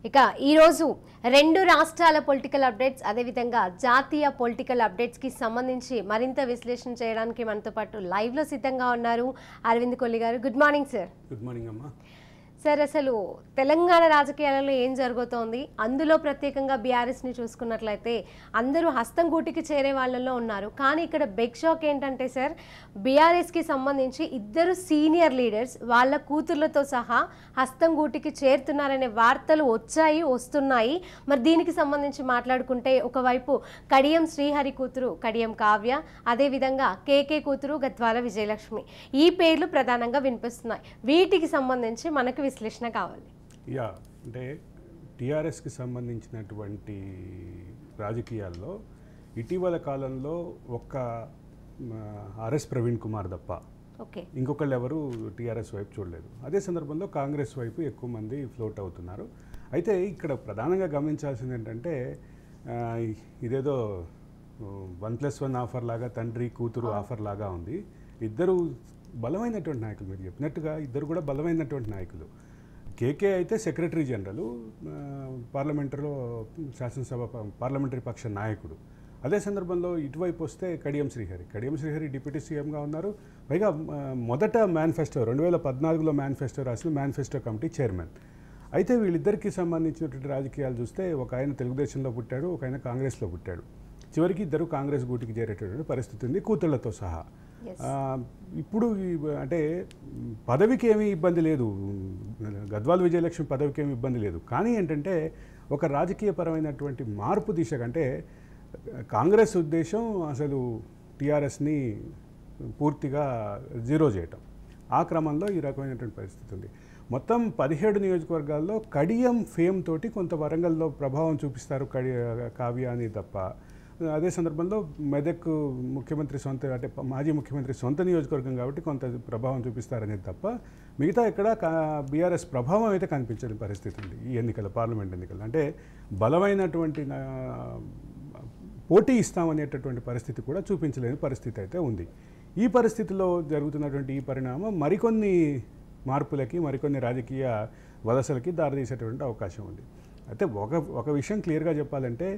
ఇక ఈరోజు రెండు రాష్ట్రాల పొలిటికల్ అప్డేట్స్ అదేవిధంగా జాతీయ పొలిటికల్ అప్డేట్స్కి సంబంధించి మరింత విశ్లేషణ చేయడానికి మనతో పాటు లైవ్లో సిద్ధంగా ఉన్నారు అరవింద్ కొల్లి గారు. Good morning sir. Good morning అమ్మా. సార్, అసలు తెలంగాణ రాజకీయాలలో ఏం జరుగుతోంది, అందులో ప్రత్యేకంగా బీఆర్ఎస్ని చూసుకున్నట్లయితే అందరూ హస్తం గూటికి చేరే వాళ్ళల్లో ఉన్నారు. కానీ ఇక్కడ బిగ్ షాక్ ఏంటంటే సార్, బీఆర్ఎస్కి సంబంధించి ఇద్దరు సీనియర్ లీడర్స్ వాళ్ళ కూతుర్లతో సహా హస్తం గూటికి చేరుతున్నారనే వార్తలు వస్తున్నాయి. మరి దీనికి సంబంధించి మాట్లాడుకుంటే ఒకవైపు కడియం శ్రీహరి కూతురు కడియం కావ్య, అదేవిధంగా కేకే కూతురు గద్వాల విజయలక్ష్మి, ఈ పేర్లు ప్రధానంగా వినిపిస్తున్నాయి. వీటికి సంబంధించి మనకు విశ్లేషణ కావాలి. అంటే టీఆర్ఎస్కి సంబంధించినటువంటి రాజకీయాల్లో ఇటీవల కాలంలో ఒక్క ఆర్ఎస్ ప్రవీణ్ కుమార్ తప్ప ఇంకొకళ్ళు ఎవరు టీఆర్ఎస్ వైపు చూడలేదు. అదే సందర్భంలో కాంగ్రెస్ వైపు ఎక్కువ మంది ఫ్లోట్ అవుతున్నారు. అయితే ఇక్కడ ప్రధానంగా గమనించాల్సింది ఏంటంటే, ఇదేదో 1+1 ఆఫర్ లాగా, తండ్రి కూతురు ఆఫర్ లాగా ఉంది. ఇద్దరు బలమైనటువంటి నాయకులు, మీరు చెప్పినట్టుగా ఇద్దరు కూడా బలమైనటువంటి నాయకులు. కేకే అయితే సెక్రటరీ జనరల్, పార్లమెంటరీలో శాసనసభ పార్లమెంటరీ పక్ష నాయకుడు. అదే సందర్భంలో ఇటువైపు వస్తే కడియం శ్రీహరి డిప్యూటీ సీఎంగా ఉన్నారు. పైగా మొదట మేనిఫెస్టో 2014లో మేనిఫెస్టో రాసిన మేనిఫెస్టో కమిటీ చైర్మన్. అయితే వీళ్ళిద్దరికీ సంబంధించినటువంటి రాజకీయాలు చూస్తే ఒక ఆయన తెలుగుదేశంలో పుట్టాడు, ఒక ఆయన కాంగ్రెస్లో పుట్టాడు. చివరికి ఇద్దరు కాంగ్రెస్ గూటికి చేరేటటువంటి పరిస్థితి ఉంది, కూతుళ్లతో సహా. ఇప్పుడు అంటే పదవికి ఏమీ ఇబ్బంది లేదు, గద్వాల విజయలక్ష్మి పదవికి ఏమీ ఇబ్బంది లేదు. కానీ ఏంటంటే ఒక రాజకీయపరమైనటువంటి మార్పు దిశగా, అంటే కాంగ్రెస్ ఉద్దేశం అసలు టీఆర్ఎస్ని పూర్తిగా జీరో చేయటం. ఆ క్రమంలో ఈ రకమైనటువంటి పరిస్థితి ఉంది. మొత్తం 17 నియోజకవర్గాల్లో కడియం ఫేమ్ తోటి కొంత వరంగల్లో ప్రభావం చూపిస్తారు కావ్య అని తప్ప, అదే సందర్భంలో మెదక్ ముఖ్యమంత్రి సొంత, అంటే మాజీ ముఖ్యమంత్రి సొంత నియోజకవర్గం కాబట్టి కొంత ప్రభావం చూపిస్తారనేది తప్ప మిగతా ఇక్కడ బీఆర్ఎస్ ప్రభావం అయితే కనిపించని పరిస్థితి ఉంది ఈ పార్లమెంట్ ఎన్నికలు. అంటే బలమైనటువంటి పోటీ ఇస్తామనేటటువంటి పరిస్థితి కూడా చూపించలేని పరిస్థితి అయితే ఉంది. ఈ పరిస్థితిలో జరుగుతున్నటువంటి ఈ పరిణామం మరికొన్ని మార్పులకి, మరికొన్ని రాజకీయ వలసలకి దారితీసేటువంటి అవకాశం ఉంది. అయితే ఒక విషయం క్లియర్గా చెప్పాలంటే,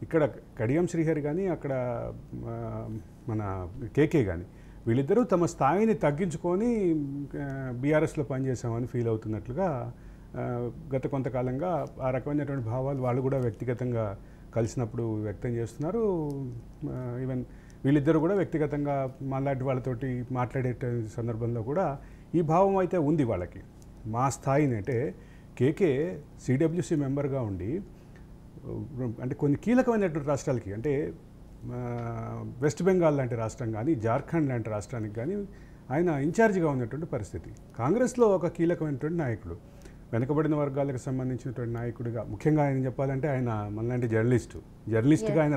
ఇక్కడ కడియం శ్రీహరి కానీ, అక్కడ మన కేకే కానీ, వీళ్ళిద్దరూ తమ స్థాయిని తగ్గించుకొని బీఆర్ఎస్లో పనిచేసామని ఫీల్ అవుతున్నట్లుగా గత కొంతకాలంగా ఆ రకమైనటువంటి భావాలు వాళ్ళు కూడా వ్యక్తిగతంగా కలిసినప్పుడు వ్యక్తం చేస్తున్నారు. ఈవెన్ వీళ్ళిద్దరూ కూడా వ్యక్తిగతంగా మాలాంటి వాళ్ళతోటి మాట్లాడే సందర్భంలో కూడా ఈ భావం అయితే ఉంది వాళ్ళకి. మా స్థాయిని, అంటే కేకే సిడబ్ల్యూసి మెంబర్గా ఉండి, అంటే కొన్ని కీలకమైనటువంటి రాష్ట్రాలకి, అంటే వెస్ట్ బెంగాల్ లాంటి రాష్ట్రం కానీ, జార్ఖండ్ లాంటి రాష్ట్రానికి కానీ ఆయన ఇన్ఛార్జిగా ఉన్నటువంటి పరిస్థితి. కాంగ్రెస్లో ఒక కీలకమైనటువంటి నాయకుడు, వెనుకబడిన వర్గాలకు సంబంధించినటువంటి నాయకుడిగా, ముఖ్యంగా ఆయన చెప్పాలంటే ఆయన మనలాంటి జర్నలిస్ట్గా ఆయన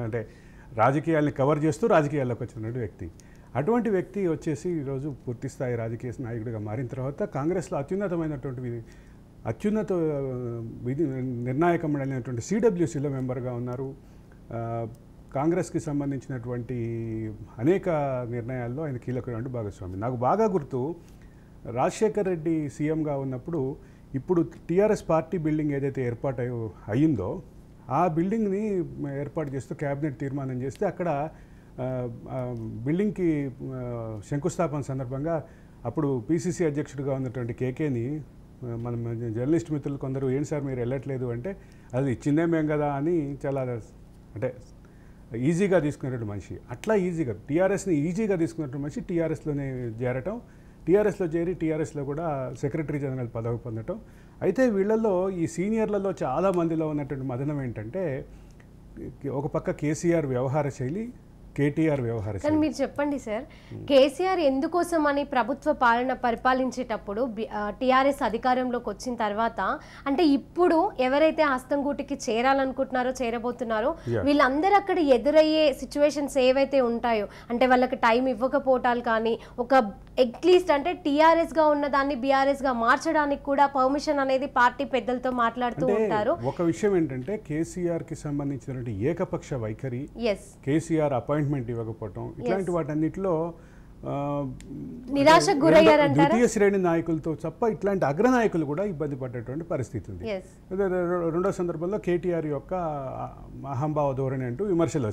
అంటే రాజకీయాల్ని కవర్ చేస్తూ రాజకీయాల్లోకి వచ్చినటువంటి వ్యక్తి. అటువంటి వ్యక్తి వచ్చేసి ఈరోజు పూర్తిస్థాయి రాజకీయ నాయకుడిగా మారిన తర్వాత కాంగ్రెస్లో అత్యున్నత నిర్ణాయకమైనటువంటి సిడబ్ల్యూసీలో మెంబర్గా ఉన్నారు. కాంగ్రెస్కి సంబంధించినటువంటి అనేక నిర్ణయాల్లో ఆయన కీలకమైన భాగస్వామి. నాకు బాగా గుర్తు, రాజశేఖర్ రెడ్డి సీఎంగా ఉన్నప్పుడు ఇప్పుడు టీఆర్ఎస్ పార్టీ బిల్డింగ్ ఏదైతే ఏర్పాటు అయ్యిందో ఆ బిల్డింగ్ని ఏర్పాటు చేస్తూ క్యాబినెట్ తీర్మానం చేస్తే అక్కడ బిల్డింగ్కి శంకుస్థాపన సందర్భంగా అప్పుడు పీసీసీ అధ్యక్షుడిగా ఉన్నటువంటి కేకేని మన జర్నలిస్ట్ మిత్రులు కొందరు, ఏంటి సార్ మీరు వెళ్ళట్లేదు అంటే, అది ఇచ్చిందేమేం కదా అని చాలా అంటే ఈజీగా తీసుకునేటువంటి మనిషి. అట్లా ఈజీగా టీఆర్ఎస్ని ఈజీగా తీసుకున్నటువంటి మనిషి టీఆర్ఎస్లోనే చేరటం, టీఆర్ఎస్లో చేరి టీఆర్ఎస్లో కూడా సెక్రటరీ జనరల్ పదవి పొందటం. అయితే వీళ్ళల్లో ఈ సీనియర్లలో చాలా మందిలో ఉన్నటువంటి మదనం ఏంటంటే, ఒక పక్క కేసీఆర్ వ్యవహార శైలి, కేటీఆర్ వ్యవహార శైలి. కానీ మీరు చెప్పండి సార్, కేసీఆర్ ఎందుకోసం అని ప్రభుత్వ పాలన పరిపాలించేటప్పుడు టీఆర్ఎస్ అధికారంలోకి వచ్చిన తర్వాత, అంటే ఇప్పుడు ఎవరైతే హస్తం గూటికి చేరాలనుకుంటున్నారో, చేరబోతున్నారో, వీళ్ళందరూ అక్కడ ఎదురయ్యే సిచ్యువేషన్స్ ఏవైతే ఉంటాయో, అంటే వాళ్ళకి టైం ఇవ్వకపోవటాలు కానీ, ఒక అట్లీస్ట్ అంటే టీఆర్ఎస్గా ఉన్న దాన్ని బీఆర్ఎస్గా మార్చడానికి కూడా పర్మిషన్ అనేది పార్టీ పెద్దలతో మాట్లాడుతూ ఉంటారు. ఒక విషయం ఏంటంటే, కేసీఆర్కి సంబంధించినటువంటి ఏకపక్ష వైఖరి, కేసీఆర్ అపాయింట్మెంట్ ఇవ్వకపోవటం, ఇట్లాంటి వాటన్నిటిలో నిరాశకు గురయ్యారంటారా? ద్వితీయ శ్రేణి నాయకులతో తప్ప ఇట్లాంటి అగ్రనాయకులు కూడా ఇబ్బంది పడేటువంటి పరిస్థితి ఉంది. రెండో సందర్భంలో కేటీఆర్ యొక్క అహంభావ ధోరణి అంటూ విమర్శలు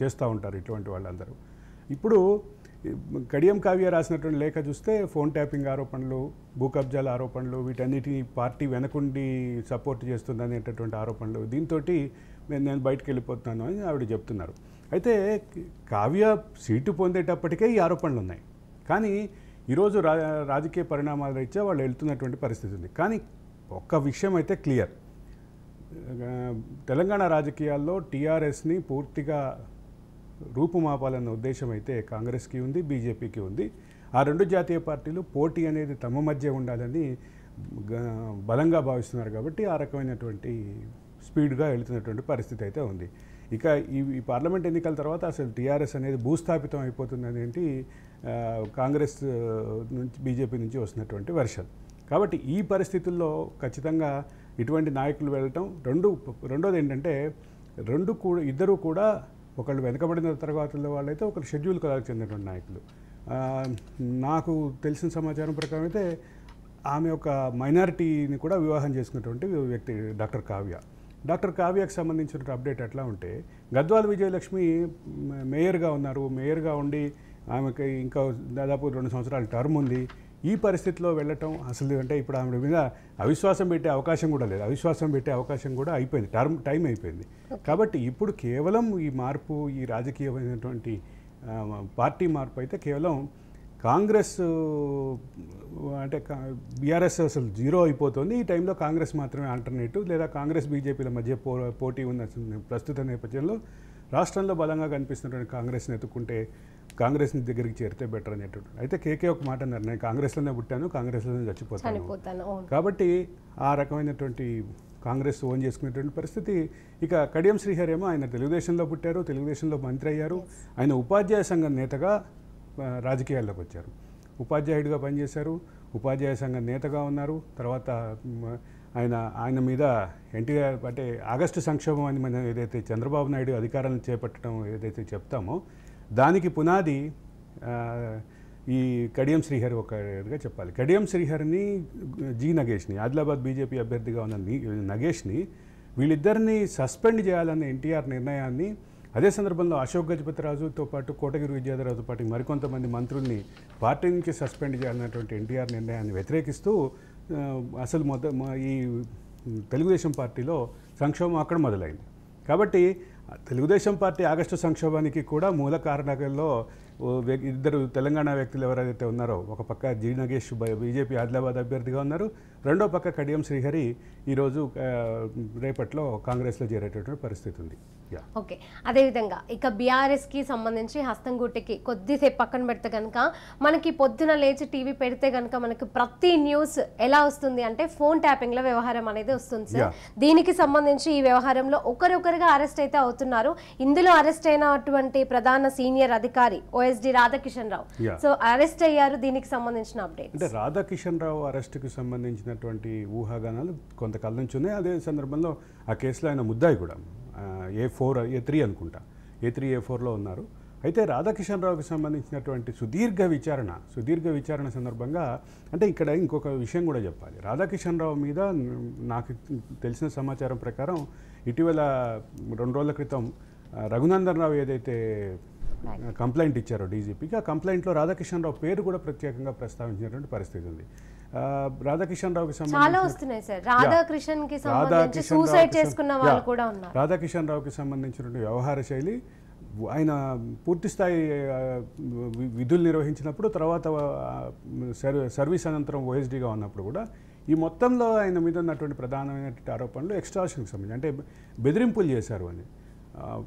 చేస్తూ ఉంటారు ఇటువంటి వాళ్ళందరూ. ఇప్పుడు కడియం కావ్య రాసినటువంటి లేఖ చూస్తే ఫోన్ ట్యాపింగ్ ఆరోపణలు, భూ కబ్జాల ఆరోపణలు, వీటన్నిటిని పార్టీ వెనకుండి సపోర్ట్ చేస్తుంది అనేటటువంటి ఆరోపణలు, దీంతో నేను బయటకు వెళ్ళిపోతున్నాను అని ఆవిడ చెప్తున్నారు. అయితే కావ్య సీటు పొందేటప్పటికే ఈ ఆరోపణలు ఉన్నాయి. కానీ ఈరోజు రాజకీయ పరిణామాల రీత్యా వాళ్ళు వెళ్తున్నటువంటి పరిస్థితి ఉంది. కానీ ఒక్క విషయం అయితే క్లియర్, తెలంగాణ రాజకీయాల్లో టీఆర్ఎస్ని పూర్తిగా రూపుమాపాలన్న ఉద్దేశం అయితే కాంగ్రెస్కి ఉంది, బీజేపీకి ఉంది. ఆ రెండు జాతీయ పార్టీలు పోటీ అనేది తమ మధ్య ఉండాలని బలంగా భావిస్తున్నారు. కాబట్టి ఆ రకమైనటువంటి స్పీడ్గా వెళుతున్నటువంటి పరిస్థితి అయితే ఉంది. ఇక ఈ పార్లమెంట్ ఎన్నికల తర్వాత అసలు టీఆర్ఎస్ అనేది భూస్థాపితం అయిపోతుంది అనేది కాంగ్రెస్ నుంచి బీజేపీ నుంచి వస్తున్నటువంటి వెర్షన్. కాబట్టి ఈ పరిస్థితుల్లో ఖచ్చితంగా ఇటువంటి నాయకులు వెళ్ళటం, రెండోది ఏంటంటే ఇద్దరు కూడా ఒకళ్ళు వెనకబడిన తరగతుల వాళ్ళైతే ఒకళ్ళు షెడ్యూల్ కులాలకు చెందినటువంటి నాయకులు. నాకు తెలిసిన సమాచారం ప్రకారం అయితే ఆమె ఒక మైనారిటీని కూడా వివాహం చేసుకున్నటువంటి వ్యక్తి డాక్టర్ కావ్యకు సంబంధించిన అప్డేట్ ఎట్లా ఉంటే, గద్వాల విజయలక్ష్మి మేయర్గా ఉన్నారు. మేయర్గా ఉండి ఆమెకి ఇంకా దాదాపు 2 సంవత్సరాల టర్మ్ ఉంది. ఈ పరిస్థితిలో వెళ్ళటం అసలు అంటే ఇప్పుడు ఆమె మీద అవిశ్వాసం పెట్టే అవకాశం కూడా లేదు. అవిశ్వాసం పెట్టే అవకాశం కూడా అయిపోయింది, టైం అయిపోయింది. కాబట్టి ఇప్పుడు కేవలం ఈ మార్పు, ఈ రాజకీయమైనటువంటి పార్టీ మార్పు అయితే కేవలం కాంగ్రెస్ అంటే బీఆర్ఎస్ అసలు జీరో అయిపోతుంది. ఈ టైంలో కాంగ్రెస్ మాత్రమే ఆల్టర్నేటివ్, లేదా కాంగ్రెస్ బీజేపీల మధ్య పోటీ ఉన్న ప్రస్తుత నేపథ్యంలో రాష్ట్రంలో బలంగా కనిపిస్తున్నటువంటి కాంగ్రెస్ని ఎత్తుకుంటే కాంగ్రెస్ని దగ్గరికి చేరితే బెటర్ అనేటువంటి. అయితే కేకే ఒక మాట అన్నారు, నేను కాంగ్రెస్లోనే పుట్టాను, కాంగ్రెస్లోనే చచ్చిపోతాను. కాబట్టి ఆ రకమైనటువంటి కాంగ్రెస్ ఓన్ చేసుకునేటువంటి పరిస్థితి. ఇక కడియం శ్రీహరి ఏమో ఆయన తెలుగుదేశంలో పుట్టారు, తెలుగుదేశంలో మంత్రి అయ్యారు. ఆయన ఉపాధ్యాయ సంఘం నేతగా రాజకీయాల్లోకి వచ్చారు. ఉపాధ్యాయుడిగా పనిచేశారు, ఉపాధ్యాయ సంఘం నేతగా ఉన్నారు. తర్వాత ఆయన మీద ఎన్టీఆర్ అంటే ఆగస్టు సంక్షోభం అని మనం ఏదైతే చంద్రబాబు నాయుడు అధికారాన్ని చేపట్టడం ఏదైతే చెప్తామో దానికి పునాది ఈ కడియం శ్రీహరి ఒకగా చెప్పాలి. కడియం శ్రీహరిని నగేష్ని, ఆదిలాబాద్ బీజేపీ అభ్యర్థిగా ఉన్న నగేష్ని, వీళ్ళిద్దరిని సస్పెండ్ చేయాలన్న ఎన్టీఆర్ నిర్ణయాన్ని, అదే సందర్భంలో అశోక్ గజపతిరాజుతో పాటు కోటగిరి విద్యాధరరావుతో పాటు మరికొంతమంది మంత్రుల్ని పార్టీ నుంచి సస్పెండ్ చేయాలన్నటువంటి ఎన్టీఆర్ నిర్ణయాన్ని వ్యతిరేకిస్తూ అసలు ఈ తెలుగుదేశం పార్టీలో సంక్షోభం అక్కడ మొదలైంది. కాబట్టి తెలుగుదేశం పార్టీ ఆగస్టు సంక్షోభానికి కూడా మూల కారణాల్లో ఇద్దరు తెలంగాణ వ్యక్తులు ఎవరైతే ఉన్నారో, ఒక పక్క నగేష్ బీజేపీ ఆదిలాబాద్ అభ్యర్థిగా ఉన్నారు, రెండో పక్క కడియం శ్రీహరి ఈరోజు రేపట్లో కాంగ్రెస్లో చేరేటటువంటి పరిస్థితి ఉంది. ఓకే, అదేవిధంగా ఇక బీఆర్ఎస్కి సంబంధించి హస్తంగుట్టికి కొద్దిసేపు పక్కన పెడితే కనుక మనకి పొద్దున లేచి టీవీ పెడితే కనుక మనకి ప్రతి న్యూస్ ఎలా వస్తుంది అంటే ఫోన్ ట్యాపింగ్ల వ్యవహారం అనేది వస్తుంది సార్. దీనికి సంబంధించి ఈ వ్యవహారంలో ఒకరొకరుగా అరెస్ట్ అయితే అవుతున్నారు. ఇందులో అరెస్ట్ అయినటువంటి ప్రధాన సీనియర్ అధికారి OSD రాధాకిషన్ రావు సో అరెస్ట్ అయ్యారు. దీనికి సంబంధించిన అప్డేట్ అంటే రాధాకిషన్ రావు అరెస్టుకి సంబంధించినటువంటి ఊహాగానాలు కొంతకాలం నుంచి ఉన్నాయి. అదే సందర్భంలో ఆ కేసులో ఆయన ముద్దాయి కూడా A3 అనుకుంటా, A3 A4లో ఉన్నారు. అయితే రాధాకిషన్ రావుకి సంబంధించినటువంటి సుదీర్ఘ విచారణ సందర్భంగా అంటే ఇక్కడ ఇంకొక విషయం కూడా చెప్పాలి. రాధాకిషన్ రావు మీద నాకు తెలిసిన సమాచారం ప్రకారం ఇటీవల 2 రోజుల క్రితం రఘునందన్ రావు ఏదైతే కంప్లైంట్ ఇచ్చారో డీజీపీకి, ఆ కంప్లైంట్లో రాధాకిషన్ రావు పేరు కూడా ప్రత్యేకంగా ప్రస్తావించినటువంటి పరిస్థితి ఉంది. రాధాకిషన్ రావుకి రాధాకిషన్ రావుకి సంబంధించినటువంటి వ్యవహార శైలి, ఆయన పూర్తి స్థాయి విధులు నిర్వహించినప్పుడు, తర్వాత సర్వీస్ అనంతరం OSDగా ఉన్నప్పుడు కూడా ఈ మొత్తంలో ఆయన మీద ఉన్నటువంటి ప్రధానమైనటువంటి ఆరోపణలు ఎక్స్ట్రాక్షన్కి సంబంధించి అంటే బెదిరింపులు చేశారు అని.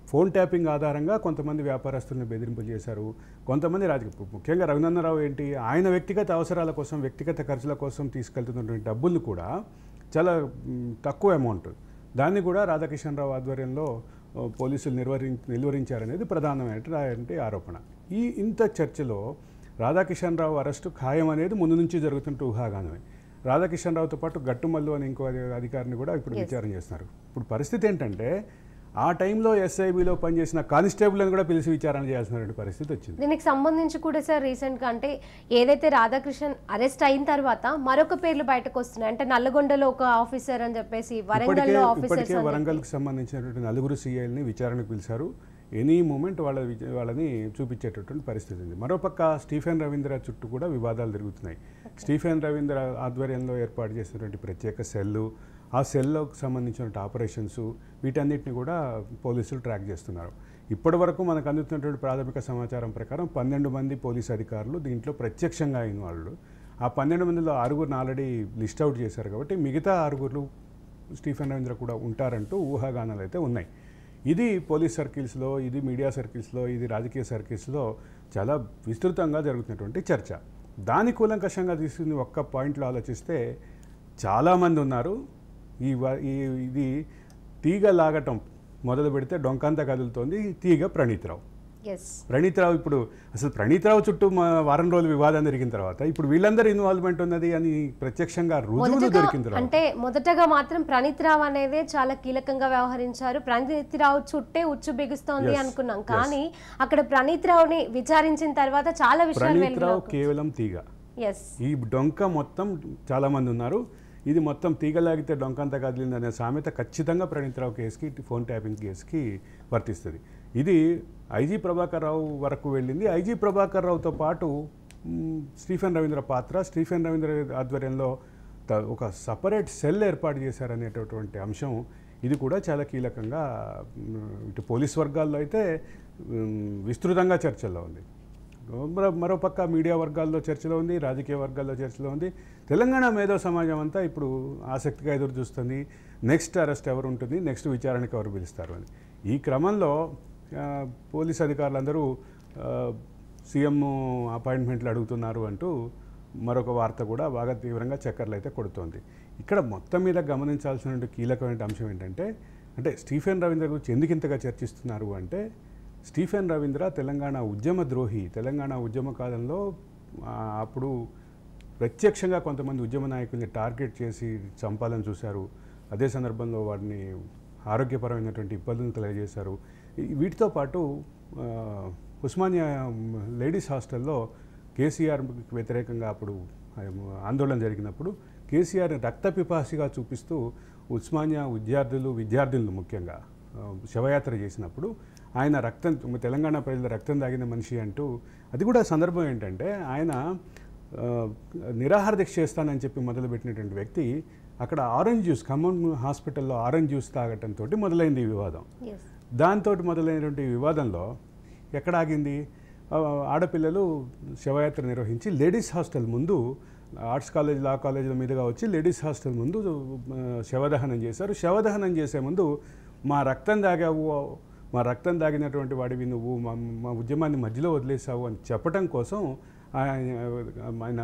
ఫోన్ ట్యాపింగ్ ఆధారంగా కొంతమంది వ్యాపారస్తులను బెదిరింపులు చేశారు, కొంతమంది ముఖ్యంగా రఘునందనరావు ఏంటి ఆయన వ్యక్తిగత అవసరాల కోసం, వ్యక్తిగత ఖర్చుల కోసం తీసుకెళ్తున్నటువంటి డబ్బులు కూడా చాలా తక్కువ అమౌంట్, దాన్ని కూడా రాధాకిషన్ రావు ఆధ్వర్యంలో పోలీసులు నిలువరించారనేది ప్రధానమైనటువంటి ఆరోపణ. ఇంత చర్చలో రాధాకిషన్ రావు అరెస్టు ఖాయం అనేది ముందు నుంచి జరుగుతున్న ఊహాగానమే. రాధాకిషన్ రావుతో పాటు గట్టుమల్లు అని ఇంకో అధికారిని కూడా ఇప్పుడు విచారణ చేస్తున్నారు. ఇప్పుడు పరిస్థితి ఏంటంటే ఆ టైంలో ఎస్ఐబిలో పనిచేసిన కానిస్టేబుల్ని కూడా పిలిచి విచారణ చేయాల్సినటువంటి పరిస్థితి వచ్చింది. దీనికి సంబంధించి కూడా సార్ రీసెంట్గా అంటే ఏదైతే రాధాకృష్ణన్ అరెస్ట్ అయిన తర్వాత మరొక పేర్లు బయటకు వస్తున్నాయి. అంటే నల్లగొండలో ఒక ఆఫీసర్ అని చెప్పేసి, వరంగల్లో ఆఫీసర్స్, వరంగల్కి సంబంధించినటువంటి 4 సిఐల్ని విచారణకు పిలిచారు. ఎనీ మూమెంట్ వాళ్ళని చూపించేటటువంటి పరిస్థితి ఉంది. మరోపక్క స్టీఫెన్ రవీంద్ర చుట్టూ కూడా వివాదాలు తిరుగుతున్నాయి. స్టీఫెన్ రవీంద్ర ఆధ్వర్యంలో ఏర్పాటు చేసినటువంటి ప్రత్యేక సెల్లు, ఆ సెల్లోకి సంబంధించిన ఆపరేషన్స్, వీటన్నిటిని కూడా పోలీసులు ట్రాక్ చేస్తున్నారు. ఇప్పటి వరకు మనకు అందుతున్నటువంటి ప్రాథమిక సమాచారం ప్రకారం 12 మంది పోలీసు అధికారులు దీంట్లో ప్రత్యక్షంగా అయిన వాళ్ళు. ఆ 12 మందిలో 6 ఆల్రెడీ లిస్ట్ అవుట్ చేశారు కాబట్టి మిగతా 6 స్టీఫెన్ రవీంద్ర కూడా ఉంటారంటూ ఊహాగానాలు అయితే ఉన్నాయి. ఇది పోలీస్ సర్కిల్స్లో, ఇది మీడియా సర్కిల్స్లో, ఇది రాజకీయ సర్కిల్స్లో చాలా విస్తృతంగా జరుగుతున్నటువంటి చర్చ. దాని కూలంకషంగా తీసుకుని ఒక్క పాయింట్లో ఆలోచిస్తే చాలామంది ఉన్నారు. ఇది తీగ లాగటం మొదలు పెడితే డొంకంతా కదులుతోంది తీగ ప్రణీత్రావు. ప్రణీత్రావు ఇప్పుడు అసలు ప్రణీత్రావు చుట్టూ వారం రోజులు వివాదం జరిగిన తర్వాత ఇప్పుడు వీళ్ళందరూ ఇన్వాల్వ్మెంట్ ఉన్నది అని ప్రత్యక్షంగా రుజువులు దొరికిన తర్వాత, అంటే మొదటగా మాత్రం ప్రణీత్రావు అనేది చాలా కీలకంగా వ్యవహరించారు. ప్రణీత్రావు చుట్టే ఉచ్చు బిగుస్తోంది అనుకున్నాం, కానీ అక్కడ ప్రణీత్రావుని విచారించిన తర్వాత చాలా విషయాలు ప్రణీత్రావు కేవలం తీగ, ఈ డొంక మొత్తం చాలా మంది ఉన్నారు. ఇది మొత్తం తీగలాగితే డొంకంతా కదిలిందనే సామెత ఖచ్చితంగా ప్రణీత్రావు కేసుకి, ఫోన్ ట్యాపింగ్ కేసుకి వర్తిస్తుంది. ఇది ఐజీ ప్రభాకర్ రావు వరకు వెళ్ళింది. ఐజీ ప్రభాకర్ రావుతో పాటు స్టీఫెన్ రవీంద్ర పాత్ర, స్టీఫెన్ రవీంద్ర ఆధ్వర్యంలో ఒక సపరేట్ సెల్ ఏర్పాటు చేశారనేటటువంటి అంశం ఇది కూడా చాలా కీలకంగా ఇటు పోలీస్ వర్గాల్లో అయితే విస్తృతంగా చర్చల్లో ఉంది. మరోపక్క మీడియా వర్గాల్లో చర్చలో ఉంది, రాజకీయ వర్గాల్లో చర్చలో ఉంది. తెలంగాణ మేధో సమాజం అంతా ఇప్పుడు ఆసక్తిగా ఎదురు చూస్తుంది. నెక్స్ట్ అరెస్ట్ ఎవరు ఉంటుంది, నెక్స్ట్ విచారణకు ఎవరు పిలుస్తారు అని. ఈ క్రమంలో పోలీస్ అధికారులందరూ సీఎం అపాయింట్మెంట్లు అడుగుతున్నారు అంటూ మరొక వార్త కూడా బాగా తీవ్రంగా చక్కర్లు అయితే కొడుతోంది. ఇక్కడ మొత్తం మీద గమనించాల్సిన కీలకమైన అంశం ఏంటంటే, అంటే స్టీఫెన్ రవీంద్ర గురించి ఎందుకు ఇంతగా చర్చిస్తున్నారు అంటే, స్టీఫెన్ రవీంద్ర తెలంగాణ ఉద్యమ ద్రోహి. తెలంగాణ ఉద్యమ కాలంలో అప్పుడు ప్రత్యక్షంగా కొంతమంది ఉద్యమ నాయకుల్ని టార్గెట్ చేసి చంపాలని చూశారు. అదే సందర్భంలో వారిని ఆరోగ్యపరమైనటువంటి ఇబ్బందులు తెలియజేశారు. వీటితో పాటు ఉస్మానియా లేడీస్ హాస్టల్లో కేసీఆర్కి వ్యతిరేకంగా అప్పుడు ఆందోళన జరిగినప్పుడు కేసీఆర్ని రక్తపిపాసిగా చూపిస్తూ ఉస్మానియా విద్యార్థులను ముఖ్యంగా శవయాత్ర చేసినప్పుడు ఆయన తెలంగాణ ప్రజల రక్తం తాగిన మనిషి అంటూ, అది కూడా సందర్భం ఏంటంటే ఆయన నిరాహార దీక్ష చేస్తానని చెప్పి మొదలుపెట్టినటువంటి వ్యక్తి అక్కడ ఆరెంజ్ జ్యూస్, ఖమ్మం హాస్పిటల్లో ఆరెంజ్ జ్యూస్ తాగటంతో మొదలైంది ఈ వివాదం. దాంతో మొదలైనటువంటి వివాదంలో ఎక్కడ ఆగింది, ఆడపిల్లలు శవయాత్ర నిర్వహించి లేడీస్ హాస్టల్ ముందు, ఆర్ట్స్ కాలేజ్, లా కాలేజీల మీదుగా వచ్చి లేడీస్ హాస్టల్ ముందు శవదహనం చేశారు. శవదహనం చేసే ముందు మా రక్తం తాగావు, మా రక్తం తాగినటువంటి వాడివి నువ్వు, మా ఉద్యమాన్ని మధ్యలో వదిలేసావు అని చెప్పడం కోసం ఆయన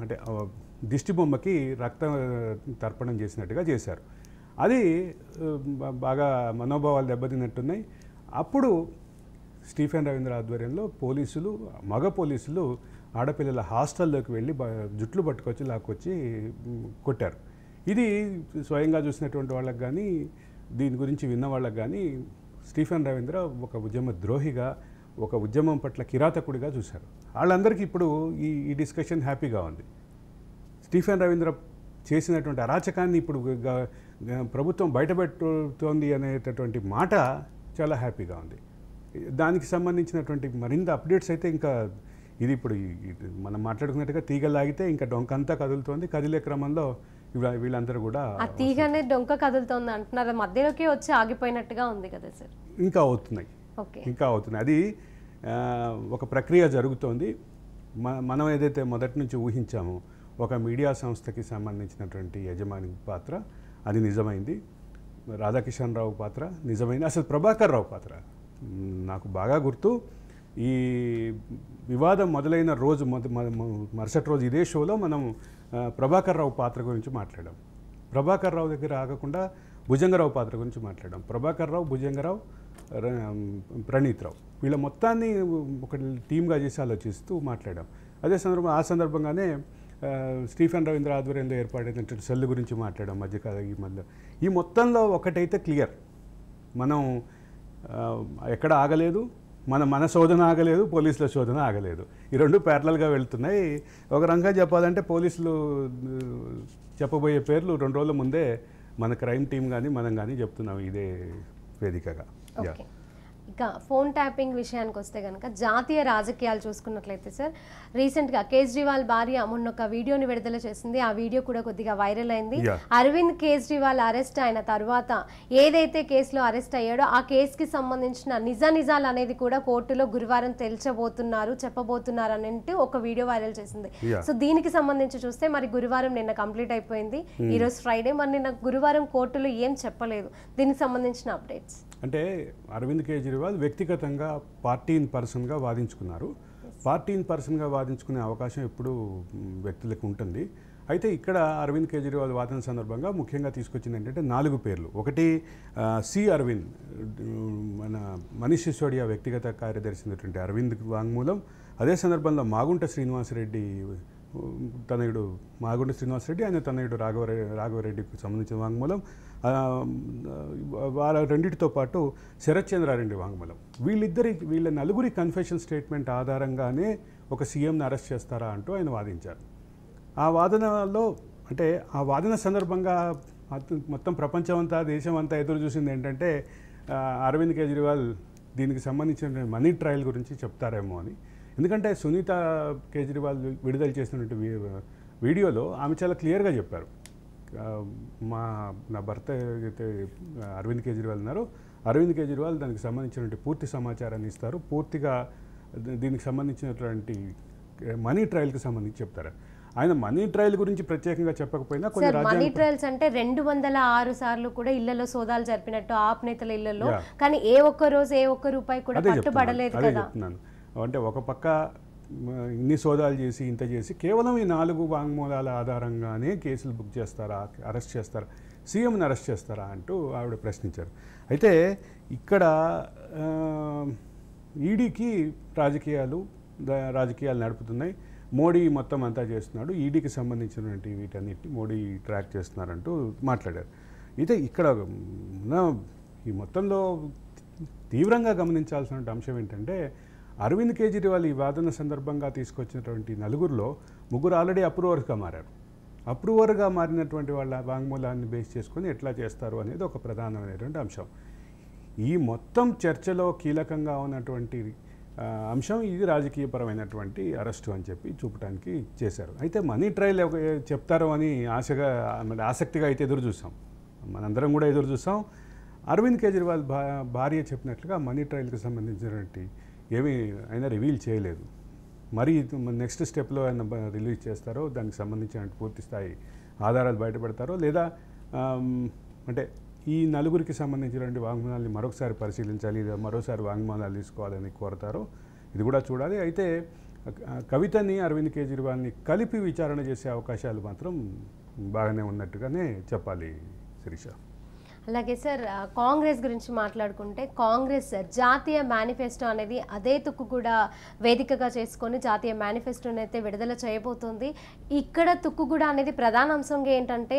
అంటే దిష్టి బొమ్మకి రక్త తర్పణం చేసినట్టుగా చేశారు. అది బాగా మనోభావాలు దెబ్బతిన్నట్టున్నాయి. అప్పుడు స్టీఫెన్ రవీంద్ర ఆధ్వర్యంలో మగ పోలీసులు ఆడపిల్లల హాస్టల్లోకి వెళ్ళి జుట్లు పట్టుకొచ్చి లాక్కొచ్చి కొట్టారు. ఇది స్వయంగా చూసినటువంటి వాళ్ళకి కానీ, దీని గురించి విన్న వాళ్ళకి కానీ స్టీఫెన్ రవీంద్ర ఒక ఉద్యమ ద్రోహిగా, ఒక ఉద్యమం పట్ల కిరాతకుడిగా చూశారు. వాళ్ళందరికీ ఇప్పుడు ఈ డిస్కషన్ హ్యాపీగా ఉంది. స్టీఫెన్ రవీంద్ర చేసినటువంటి అరాచకాన్ని ఇప్పుడు ప్రభుత్వం బయటపెడుతోంది అనేటటువంటి మాట చాలా హ్యాపీగా ఉంది. దానికి సంబంధించినటువంటి మరింత అప్డేట్స్ అయితే ఇంకా ఇది ఇప్పుడు మనం మాట్లాడుకున్నట్టుగా తీగలాగితే ఇంకా డొంకంతా కదులుతోంది. కదిలే క్రమంలో వీళ్ళందరూ కూడా ఆ తీగనే డొంక కదులుతోంది అంటున్నారు, మధ్యలోకి వచ్చి ఆగిపోయినట్టుగా ఉంది కదా సార్. ఇంకా అవుతున్నాయి. అది ఒక ప్రక్రియ జరుగుతోంది. మనం ఏదైతే మొదటి నుంచి ఊహించామో ఒక మీడియా సంస్థకి సంబంధించినటువంటి యజమాని పాత్ర అది నిజమైంది, రాధాకిషన్ రావు పాత్ర నిజమైంది, అసలు ప్రభాకర్ రావు పాత్ర నాకు బాగా గుర్తు. ఈ వివాదం మొదలైన రోజు మరుసటి రోజు ఇదే షోలో మనం ప్రభాకర్ రావు పాత్ర గురించి మాట్లాడాం. ప్రభాకర్ రావు దగ్గర ఆగకుండా భుజంగరావు పాత్ర గురించి మాట్లాడాం. ప్రభాకర్ రావు, భుజంగరావు, ప్రణీత్ రావు వీళ్ళ మొత్తాన్ని ఒక టీమ్గా చేసి ఆలోచిస్తూ మాట్లాడాం. ఆ సందర్భంగానే స్టీఫెన్ రవీంద్ర ఆధ్వర్యంలో ఏర్పాటైనటువంటి సెల్ గురించి మాట్లాడాం. మధ్య ఈ మొత్తంలో ఒకటైతే క్లియర్, మనం ఎక్కడ ఆగలేదు, మన శోధన ఆగలేదు, పోలీసుల శోధన ఆగలేదు. ఈ రెండు ప్యారలల్గా వెళ్తున్నాయి. ఒక రకంగా చెప్పాలంటే పోలీసులు చెప్పబోయే పేర్లు 2 రోజుల ముందే మన క్రైమ్ టీం కానీ మనం కానీ చెప్తున్నాం ఇదే వేదికగా. ఇక ఫోన్ ట్యాపింగ్ విషయానికి వస్తే కనుక జాతీయ రాజకీయాలు చూసుకున్నట్లయితే సార్, రీసెంట్గా కేజ్రీవాల్ భార్య మొన్న ఒక వీడియోని విడుదల చేసింది. ఆ వీడియో కూడా కొద్దిగా వైరల్ అయింది. అరవింద్ కేజ్రీవాల్ అరెస్ట్ అయిన తర్వాత ఏదైతే కేసులో అరెస్ట్ అయ్యాడో ఆ కేసుకి సంబంధించిన నిజాలు అనేది కూడా కోర్టులో గురువారం చెప్పబోతున్నారు అని ఒక వీడియో వైరల్ చేసింది. సో దీనికి సంబంధించి చూస్తే మరి గురువారం నిన్న కంప్లీట్ అయిపోయింది, ఈరోజు ఫ్రైడే, మరి నిన్న గురువారం కోర్టులో ఏం చెప్పలేదు. దీనికి సంబంధించిన అప్డేట్స్ అంటే అరవింద్ కేజ్రీవాల్ వ్యక్తిగతంగా పార్టీ ఇన్ పర్సన్గా వాదించుకున్నారు. పార్టీ ఇన్ పర్సన్గా వాదించుకునే అవకాశం ఎప్పుడు వ్యక్తులకు ఉంటుంది. అయితే ఇక్కడ అరవింద్ కేజ్రీవాల్ వాదన సందర్భంగా ముఖ్యంగా తీసుకొచ్చింది ఏంటంటే 4 పేర్లు. ఒకటి సి అరవింద్, మన మనీష్ సిసోడియా వ్యక్తిగత కార్యదర్శి అయినటువంటి అరవింద్ వాంగ్మూలం. అదే సందర్భంలో మాగుంట శ్రీనివాసరెడ్డి తనయుడు ఆయన తనయుడు రాఘవరెడ్డికి సంబంధించిన వాంగ్మూలం. వాళ్ళ రెండింటితో పాటు శరత్ చంద్రారెడ్డి వాంగ్మూలం. వీళ్ళ నలుగురి కన్ఫెషన్ స్టేట్మెంట్ ఆధారంగానే ఒక సీఎంని అరెస్ట్ చేస్తారా అంటూ ఆయన వాదించారు. ఆ వాదనలో అంటే ఆ వాదన సందర్భంగా మొత్తం ప్రపంచం అంతా, దేశం అంతా ఎదురు చూసింది ఏంటంటే అరవింద్ కేజ్రీవాల్ దీనికి సంబంధించిన మనీ ట్రయల్ గురించి చెప్తారేమో అని. ఎందుకంటే సునీత కేజ్రీవాల్ విడుదల చేసినటువంటి వీడియోలో ఆమె చాలా క్లియర్గా చెప్పారు, నా భర్త అయితే అరవింద్ కేజ్రీవాల్ ఉన్నారో అరవింద్ కేజ్రీవాల్ దానికి సంబంధించినటువంటి పూర్తి సమాచారాన్ని ఇస్తారు, పూర్తిగా దీనికి సంబంధించినటువంటి మనీ ట్రయల్కి సంబంధించి చెప్తారు. ఆయన మనీ ట్రయల్ గురించి ప్రత్యేకంగా చెప్పకపోయినా మనీ ట్రయల్స్ అంటే 206 సార్లు కూడా ఇళ్లలో సోదాలు జరిపినట్టు ఆప్ నేతల ఇళ్లలో, కానీ ఏ ఒక్క రోజు ఏ ఒక్క రూపాయి కూడా పట్టుబడలేదు కదా. అంటే ఒక పక్క ఇన్ని సోదాలు చేసి ఇంత చేసి కేవలం ఈ 4 వాంగ్మూలాల ఆధారంగానే కేసులు బుక్ చేస్తారా, అరెస్ట్ చేస్తారా, సీఎంని అరెస్ట్ చేస్తారా అంటూ ఆవిడ ప్రశ్నించారు. అయితే ఇక్కడ ఈడీకి రాజకీయాలు నడుపుతున్నాయి, మోడీ మొత్తం అంతా చేస్తున్నాడు, ఈడీకి సంబంధించినటువంటి వీటన్నిటిని మోడీ ట్రాక్ చేస్తున్నారంటూ మాట్లాడారు. అయితే ఇక్కడ ఈ మొత్తంలో తీవ్రంగా గమనించాల్సిన అంశం ఏంటంటే అరవింద్ కేజ్రీవాల్ ఈ వాదన సందర్భంగా తీసుకొచ్చినటువంటి 4గురిలో 3 ఆల్రెడీ అప్రూవర్గా మారారు. అప్రూవర్గా మారినటువంటి వాళ్ళ వాంగ్మూలాన్ని బేస్ చేసుకొని ఎట్లా చేస్తారు అనేది ఒక ప్రధానమైనటువంటి అంశం. ఈ మొత్తం చర్చలో కీలకంగా ఉన్నటువంటి అంశం ఇది రాజకీయపరమైనటువంటి అరెస్టు అని చెప్పి చూపడానికి చేశారు. అయితే మనీ ట్రయల్ చెప్తారో అని ఆసక్తిగా అయితే ఎదురు చూసాం, మనందరం కూడా ఎదురు చూసాం. అరవింద్ కేజ్రీవాల్ భార్య చెప్పినట్లుగా మనీ ట్రయల్కి సంబంధించినటువంటి ఏమీ అయినా రివీల్ చేయలేదు. మరి నెక్స్ట్ స్టెప్లో ఆయన రిలీజ్ చేస్తారో దానికి సంబంధించిన పూర్తి స్థాయి ఆధారాలు బయటపెడతారో లేదా అంటే ఈ 4గురికి సంబంధించినటువంటి వాంగ్మూలాన్ని మరొకసారి పరిశీలించాలి, లేదా మరోసారి వాంగ్మూలాలు తీసుకోవాలని కోరతారో ఇది కూడా చూడాలి. అయితే కవితని అరవింద్ కేజ్రీవాల్ని కలిపి విచారణ చేసే అవకాశాలు మాత్రం బాగానే ఉన్నట్టుగానే చెప్పాలి శిరీష. అలాగే సార్, కాంగ్రెస్ గురించి మాట్లాడుకుంటే కాంగ్రెస్ జాతీయ మేనిఫెస్టో అనేది అదే తుక్కు కూడా వేదికగా చేసుకొని జాతీయ మేనిఫెస్టోని అయితే విడుదల చేయబోతోంది. ఇక్కడ తుక్కుగూడ అనేది ప్రధాన అంశంగా ఏంటంటే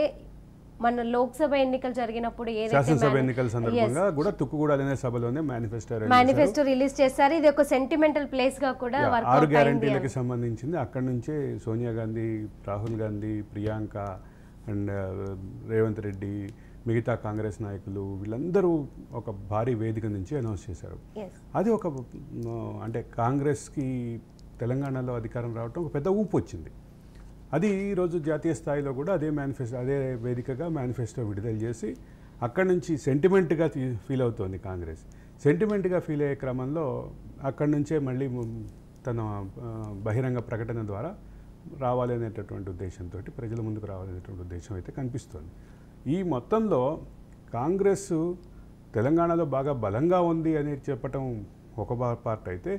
మన లోక్సభ ఎన్నికలు జరిగినప్పుడు శాసనసభ ఎన్నికల సందర్భంగా కూడా తుక్కుగూడ అనే సభలోనే మేనిఫెస్టో రిలీజ్ చేశారు. ఇది ఒక సెంటిమెంటల్ ప్లేస్ గా కూడా 6 గ్యారంటీలకు సంబంధించింది. అక్కడ నుంచే సోనియా గాంధీ, రాహుల్ గాంధీ, ప్రియాంక అండ్ రేవంత్ రెడ్డి, మిగతా కాంగ్రెస్ నాయకులు వీళ్ళందరూ ఒక భారీ వేదిక నుంచి అనౌన్స్ చేశారు. అది ఒక అంటే కాంగ్రెస్కి తెలంగాణలో అధికారం రావడం ఒక పెద్ద ఊపు వచ్చింది. అది ఈరోజు జాతీయ స్థాయిలో కూడా అదే వేదికగా మేనిఫెస్టో విడుదల చేసి అక్కడి నుంచి సెంటిమెంట్గా ఫీల్ అవుతోంది కాంగ్రెస్. సెంటిమెంట్గా ఫీల్ అయ్యే క్రమంలో అక్కడి నుంచే మళ్ళీ తన బహిరంగ ప్రకటన ద్వారా రావాలనేటటువంటి ఉద్దేశంతో ప్రజల ముందుకు రావాలనేటువంటి ఉద్దేశం అయితే కనిపిస్తోంది. ఈ మొత్తంలో కాంగ్రెస్ తెలంగాణలో బాగా బలంగా ఉంది అని చెప్పటం ఒక పార్ట్ అయితే,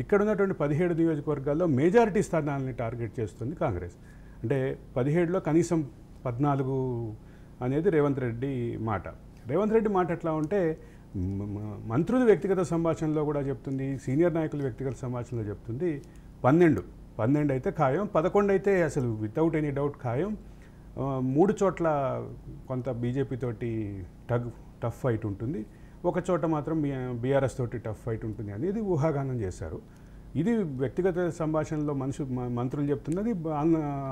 ఇక్కడ ఉన్నటువంటి 17 నియోజకవర్గాల్లో మెజారిటీ స్థానాలని టార్గెట్ చేస్తుంది కాంగ్రెస్. అంటే 17లో కనీసం 14 అనేది రేవంత్ రెడ్డి మాట. రేవంత్ రెడ్డి మాట ఎట్లా ఉంటే మంత్రులు వ్యక్తిగత సంభాషణలో కూడా చెప్తుంది, సీనియర్ నాయకులు వ్యక్తిగత సంభాషణలో చెప్తుంది 12 అయితే ఖాయం, 11 అయితే అసలు వితౌట్ ఎనీ డౌట్ ఖాయం. 3 చోట్ల కొంత బీజేపీ తోటి టఫ్ ఫైట్ ఉంటుంది, ఒక చోట మాత్రం బీఆర్ఎస్ తోటి టఫ్ ఫైట్ ఉంటుంది అనేది ఊహాగానం చేశారు. ఇది వ్యక్తిగత సంభాషణలో మంత్రులు చెప్తున్నది,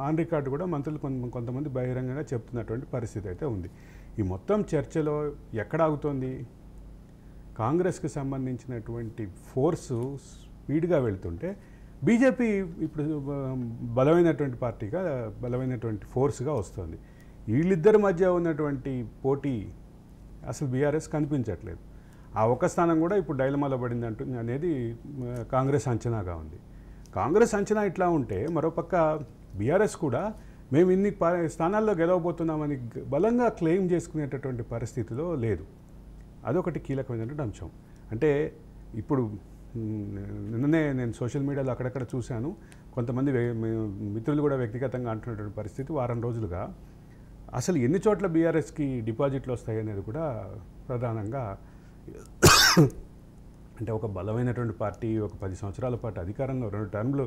ఆన్ రికార్డు కూడా మంత్రులు కొంతమంది బహిరంగంగా చెప్తున్నటువంటి పరిస్థితి అయితే ఉంది. ఈ మొత్తం చర్చలో ఎక్కడ ఆగుతోంది? కాంగ్రెస్కి సంబంధించినటువంటి ఫోర్సు స్పీడ్గా వెళ్తుంటే బీజేపీ ఇప్పుడు బలమైనటువంటి పార్టీగా, బలమైనటువంటి ఫోర్స్గా వస్తుంది. వీళ్ళిద్దరి మధ్య ఉన్నటువంటి పోటీ అసలు బీఆర్ఎస్ కనిపించట్లేదు. ఆ ఒక్క స్థానం కూడా ఇప్పుడు డైలమాలో పడింది అనేది కాంగ్రెస్ అంచనాగా ఉంది. కాంగ్రెస్ అంచనా ఇట్లా ఉంటే మరోపక్క బీఆర్ఎస్ కూడా మేము ఇన్ని స్థానాల్లో గెలవబోతున్నామని బలంగా క్లెయిమ్ చేసుకునేటటువంటి పరిస్థితిలో లేదు. అదొకటి కీలకమైనటువంటి అంశం. అంటే ఇప్పుడు నిన్ననే నేను సోషల్ మీడియాలో అక్కడక్కడ చూశాను, కొంతమంది మిత్రులు కూడా వ్యక్తిగతంగా అంటున్నటువంటి పరిస్థితి వారం రోజులుగా. అసలు ఎన్ని చోట్ల బీఆర్ఎస్కి డిపాజిట్లు వస్తాయి అనేది కూడా ప్రధానంగా, అంటే ఒక బలమైనటువంటి పార్టీ ఒక 10 సంవత్సరాల పాటు అధికారంలో 2 టర్మ్లు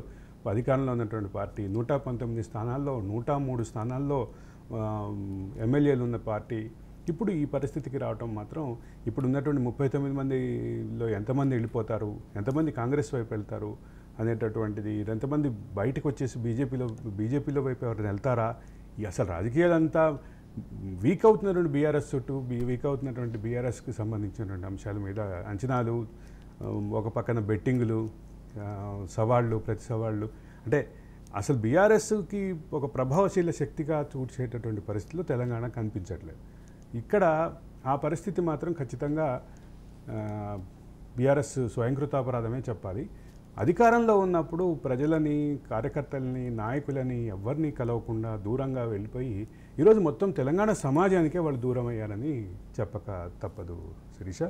అధికారంలో ఉన్నటువంటి పార్టీ 119 స్థానాల్లో 103 స్థానాల్లో ఎమ్మెల్యేలు ఉన్న పార్టీ ఇప్పుడు ఈ పరిస్థితికి రావటం మాత్రం, ఇప్పుడు ఉన్నటువంటి 39 మందిలో ఎంతమంది వెళ్ళిపోతారు, ఎంతమంది కాంగ్రెస్ వైపు వెళ్తారు అనేటటువంటిది, ఎంతమంది బయటకు వచ్చేసి బీజేపీలో వైపు ఎవరైనా వెళ్తారా, అసలు రాజకీయాలంతా వీక్ అవుతున్నటువంటి బీఆర్ఎస్ చుట్టూ వీక్ అవుతున్నటువంటి బీఆర్ఎస్కి సంబంధించినటువంటి అంశాల మీద అంచనాలు, ఒక పక్కన బెట్టింగులు, సవాళ్ళు, ప్రతి సవాళ్ళు, అంటే అసలు బీఆర్ఎస్కి ఒక ప్రభావశీల శక్తిగా చూసేటటువంటి పరిస్థితుల్లో తెలంగాణ కనిపించట్లేదు. ఇక్కడ ఆ పరిస్థితి మాత్రం ఖచ్చితంగా బీఆర్ఎస్ స్వయంకృతాపరాధమే చెప్పాలి. అధికారంలో ఉన్నప్పుడు ప్రజలని, కార్యకర్తలని, నాయకులని ఎవరిని కలవకుండా దూరంగా వెళ్ళిపోయి ఈరోజు మొత్తం తెలంగాణ సమాజానికే వాళ్ళు దూరం అయ్యారని చెప్పక తప్పదు శిరీష.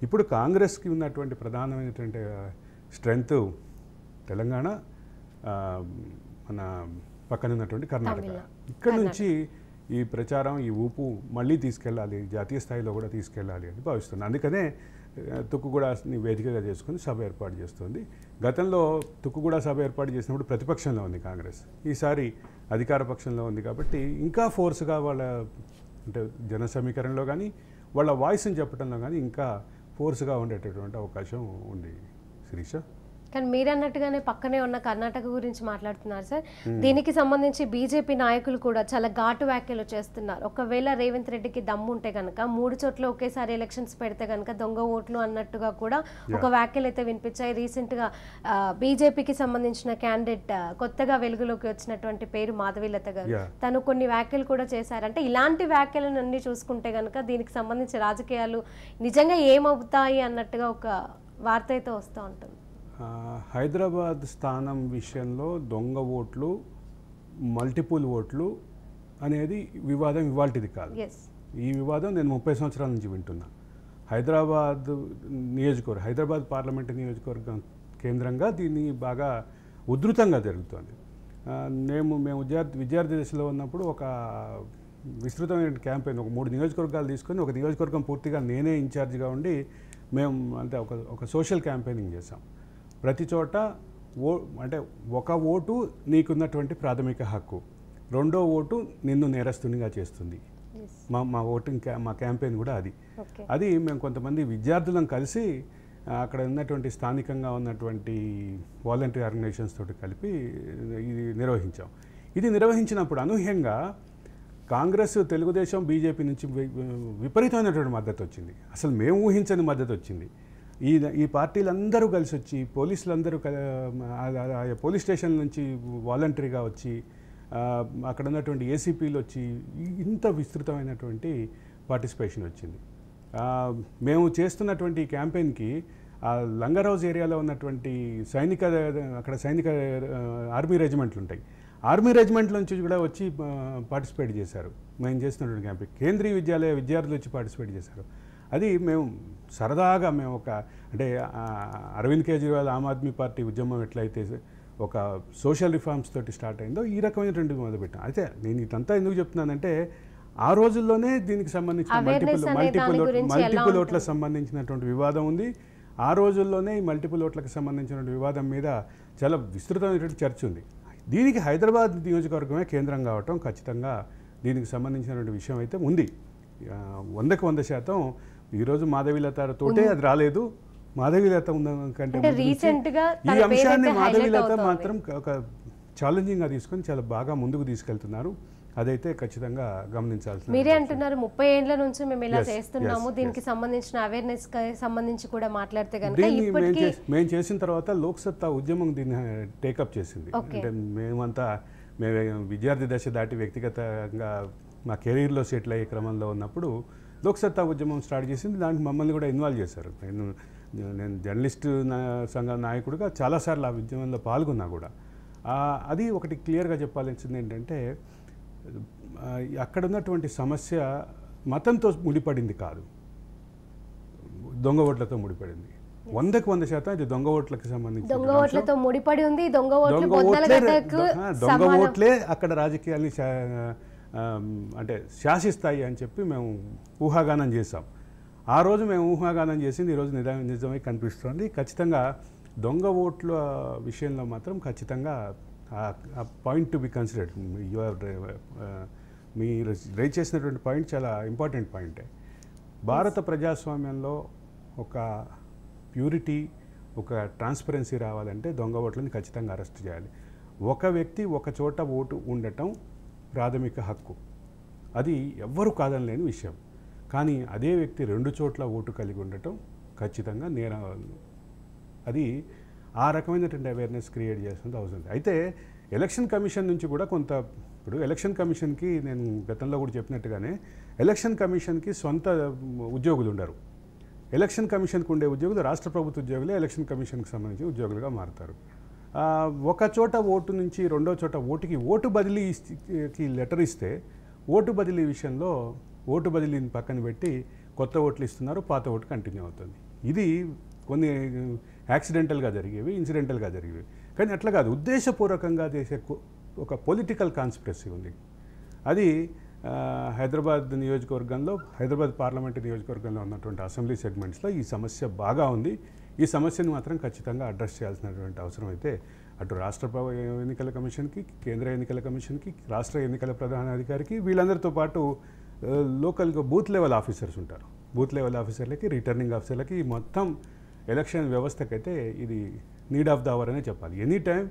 ఇప్పుడు కాంగ్రెస్కి ఉన్నటువంటి ప్రధానమైనటువంటి స్ట్రెంగ్త్ తెలంగాణ, మన పక్కన ఉన్నటువంటి కర్ణాటక. ఇక్కడ నుంచి ఈ ప్రచారం, ఈ ఊపు మళ్ళీ తీసుకెళ్ళాలి, జాతీయ స్థాయిలో కూడా తీసుకెళ్ళాలి అని భావిస్తుంది. అందుకనే తుక్కుగూడని వేదికగా చేసుకుని సభ ఏర్పాటు చేస్తుంది. గతంలో తుక్కుగూడ సభ ఏర్పాటు చేసినప్పుడు ప్రతిపక్షంలో ఉంది కాంగ్రెస్, ఈసారి అధికార పక్షంలో ఉంది. కాబట్టి ఇంకా ఫోర్స్గా వాళ్ళ, అంటే జన సమీకరణలో కానీ వాళ్ళ వాయిస్ని చెప్పడంలో కానీ ఇంకా ఫోర్స్గా ఉండేటటువంటి అవకాశం ఉంది శిరీష. కానీ మీరు అన్నట్టుగానే పక్కనే ఉన్న కర్ణాటక గురించి మాట్లాడుతున్నారు సార్. దీనికి సంబంధించి బీజేపీ నాయకులు కూడా చాలా ఘాటు వ్యాఖ్యలు చేస్తున్నారు. ఒకవేళ రేవంత్ రెడ్డికి దమ్ము ఉంటే కనుక 3 చోట్ల ఒకేసారి ఎలక్షన్స్ పెడితే కనుక దొంగ ఓట్లు అన్నట్టుగా కూడా ఒక వ్యాఖ్యలు అయితే వినిపించాయి. రీసెంట్గా బీజేపీకి సంబంధించిన క్యాండిడేట్ కొత్తగా వెలుగులోకి వచ్చినటువంటి పేరు మాధవీలత గారు, తను కొన్ని వ్యాఖ్యలు కూడా చేశారు. అంటే ఇలాంటి వ్యాఖ్యలను అన్ని చూసుకుంటే కనుక దీనికి సంబంధించి రాజకీయాలు నిజంగా ఏమవుతాయి అన్నట్టుగా ఒక వార్త అయితే వస్తూ ఉంటుంది. హైదరాబాద్ స్థానం విషయంలో దొంగ ఓట్లు, మల్టిపుల్ ఓట్లు అనేది వివాదం ఇవాల్టిది కాదు. ఈ వివాదం నేను 30 సంవత్సరాల నుంచి వింటున్నా. హైదరాబాద్ పార్లమెంటు నియోజకవర్గం కేంద్రంగా దీన్ని బాగా ఉధృతంగా జరుగుతుంది. మేము విద్యార్థి దశలో ఉన్నప్పుడు ఒక విస్తృతమైన క్యాంపెయిన్, ఒక 3 నియోజకవర్గాలు తీసుకొని ఒక నియోజకవర్గం పూర్తిగా నేనే ఇన్ఛార్జిగా ఉండి మేము అంటే ఒక సోషల్ క్యాంపెయినింగ్ చేసాం. ప్రతి చోట అంటే ఒక ఓటు నీకున్నటువంటి ప్రాథమిక హక్కు, రెండో ఓటు నిన్ను నేరస్తునిగా చేస్తుంది. మా ఓటింగ్ మా క్యాంపెయిన్ కూడా అది మేము కొంతమంది విద్యార్థులను కలిసి అక్కడ ఉన్నటువంటి స్థానికంగా ఉన్నటువంటి వాలంటరీ ఆర్గనైజేషన్స్ తోటి కలిపి ఇది నిర్వహించాం. ఇది నిర్వహించినప్పుడు అనూహ్యంగా కాంగ్రెస్, తెలుగుదేశం, బీజేపీ నుంచి విపరీతమైనటువంటి మద్దతు వచ్చింది. అసలు మేము ఊహించని మద్దతు వచ్చింది. ఈ పార్టీలందరూ కలిసి వచ్చి, పోలీసులందరూ పోలీస్ స్టేషన్ నుంచి వాలంటరీగా వచ్చి, అక్కడ ఉన్నటువంటి ఏసీపీలు వచ్చి ఇంత విస్తృతమైనటువంటి పార్టిసిపేషన్ వచ్చింది. మేము చేస్తున్నటువంటి ఈ క్యాంపెయిన్కి లంగరౌజ్ ఏరియాలో ఉన్నటువంటి సైనిక ఆర్మీ రెజిమెంట్లు ఉంటాయి. ఆర్మీ రెజిమెంట్ల నుంచి కూడా వచ్చి పార్టిసిపేట్ చేశారు. మేము చేస్తున్నటువంటి క్యాంపెయిన్ కేంద్రీయ విద్యాలయ విద్యార్థులు వచ్చి పార్టిసిపేట్ చేశారు. అది మేము సరదాగా అంటే అరవింద్ కేజ్రీవాల్ ఆమ్ ఆద్మీ పార్టీ ఉద్యమం ఎట్లయితే ఒక సోషల్ రిఫార్మ్స్ తోటి స్టార్ట్ అయిందో ఈ రకమైనటువంటి మొదలుపెట్టాం. అయితే నేను ఇదంతా ఎందుకు చెప్తున్నానంటే ఆ రోజుల్లోనే దీనికి సంబంధించిన మల్టిపుల్ ఓట్లకు సంబంధించినటువంటి వివాదం ఉంది. ఆ రోజుల్లోనే ఈ మల్టిపుల్ ఓట్లకు సంబంధించినటువంటి వివాదం మీద చాలా విస్తృతమైనటువంటి చర్చ ఉంది. దీనికి హైదరాబాద్ నియోజకవర్గమే కేంద్రం కావటం ఖచ్చితంగా దీనికి సంబంధించినటువంటి విషయం అయితే ఉంది. 100% ఈరోజు మాధవీలత తోటే అది రాలేదు. మాధవీలత ఉన్న కంటే అంటే రీసెంట్ గా ఈ అంశాన్ని మాధవీలత మాత్రం ఒక ఛాలెంజింగ్గా తీసుకొని చాలా బాగా ముందుకు తీసుకెళ్తున్నారు. అదైతే ఖచ్చితంగా గమనించాల్సింది. మీరే అంటున్నారు 30 ఏళ్ల నుంచి మేము ఇలా చేస్తున్నాము, దీనికి సంబంధించిన అవేర్నెస్ సంబంధించి కూడా మాట్లాడితే కనుక ఇప్పటికీ మేము చేసిన తర్వాత లోక్సత్తా ఉద్యమం దీన్ని టేకప్ చేసింది. అంటే మేము విద్యార్థి దశ దాటి వ్యక్తిగతంగా మా కెరీర్లో సెటిల్ అయ్యే క్రమంలో ఉన్నప్పుడు లోక్సత్తా ఉద్యమం స్టార్ట్ చేసింది. దానికి మమ్మల్ని కూడా ఇన్వాల్వ్ చేశారు. నేను జర్నలిస్ట్ సంఘ నాయకుడిగా చాలాసార్లు ఆ ఉద్యమంలో పాల్గొన్నా కూడా. అది ఒకటి క్లియర్గా చెప్పాల్సింది ఏంటంటే, అక్కడ ఉన్నటువంటి సమస్య మతంతో ముడిపడింది కాదు, దొంగ ఓట్లతో ముడిపడింది. 100% ఇది దొంగ ఓట్లకు సంబంధించి దొంగ ఓట్లతో ముడిపడి ఉంది. దొంగ ఓట్లే అక్కడ రాజకీయాల్ని అంటే శాసిస్తాయి అని చెప్పి మేము ఊహాగానం చేసాం. ఆ రోజు మేము ఊహాగానం చేసింది ఈరోజు నిజమై కనిపిస్తుంది. ఖచ్చితంగా దొంగ ఓట్ల విషయంలో మాత్రం ఖచ్చితంగా పాయింట్ టు బి కన్సిడర్డ్. మీరు రైజ్ చేసినటువంటి పాయింట్ చాలా ఇంపార్టెంట్ పాయింటే. భారత ప్రజాస్వామ్యంలో ఒక ప్యూరిటీ, ఒక ట్రాన్స్పరెన్సీ రావాలంటే దొంగ ఓట్లని ఖచ్చితంగా అరెస్ట్ చేయాలి. ఒక వ్యక్తి ఒక చోట ఓటు ఉండటం ప్రాథమిక హక్కు, అది ఎవ్వరూ కాదనలేని విషయం. కానీ అదే వ్యక్తి 2 చోట్ల ఓటు కలిగి ఉండటం ఖచ్చితంగా నేరం. అది ఆ రకమైనటువంటి అవేర్నెస్ క్రియేట్ చేస్తుంది అవసరం. అయితే ఎలక్షన్ కమిషన్ నుంచి కూడా కొంత, ఇప్పుడు ఎలక్షన్ కమిషన్కి నేను గతంలో కూడా చెప్పినట్టుగానే ఎలక్షన్ కమిషన్కి సొంత ఉద్యోగులు ఉండరు. ఎలక్షన్ కమిషన్కి ఉండే ఉద్యోగులు రాష్ట్ర ప్రభుత్వ ఉద్యోగులే ఎలక్షన్ కమిషన్కి సంబంధించి ఉద్యోగులుగా మారుతారు. ఒక చోట ఓటు నుంచి రెండో చోట ఓటుకి ఓటు బదిలీకి లెటర్ ఇస్తే ఓటు బదిలీ విషయంలో ఓటు బదిలీని పక్కన పెట్టి కొత్త ఓట్లు ఇస్తున్నారు, పాత ఓటు కంటిన్యూ అవుతుంది. ఇది కొన్ని యాక్సిడెంటల్గా జరిగేవి, ఇన్సిడెంటల్గా జరిగేవి. కానీ అట్లా కాదు, ఉద్దేశపూర్వకంగా చేసే ఒక పొలిటికల్ కాన్స్పిరసీ ఉంది. అది హైదరాబాద్ నియోజకవర్గంలో, హైదరాబాద్ పార్లమెంటు నియోజకవర్గంలో ఉన్నటువంటి అసెంబ్లీ సెగ్మెంట్స్లో ఈ సమస్య బాగా ఉంది. ఈ సమస్యను మాత్రం ఖచ్చితంగా అడ్రస్ చేయాల్సినటువంటి అవసరం అయితే అటు రాష్ట్ర ఎన్నికల కమిషన్కి, కేంద్ర ఎన్నికల కమిషన్కి, రాష్ట్ర ఎన్నికల ప్రధానాధికారికి, వీళ్ళందరితో పాటు లోకల్గా బూత్ లెవెల్ ఆఫీసర్స్ ఉంటారు. బూత్ లెవెల్ ఆఫీసర్లకి, రిటర్నింగ్ ఆఫీసర్లకి, మొత్తం ఎలక్షన్ వ్యవస్థకైతే ఇది నీడ్ ఆఫ్ ద అవర్ అనే చెప్పాలి. ఎనీ టైం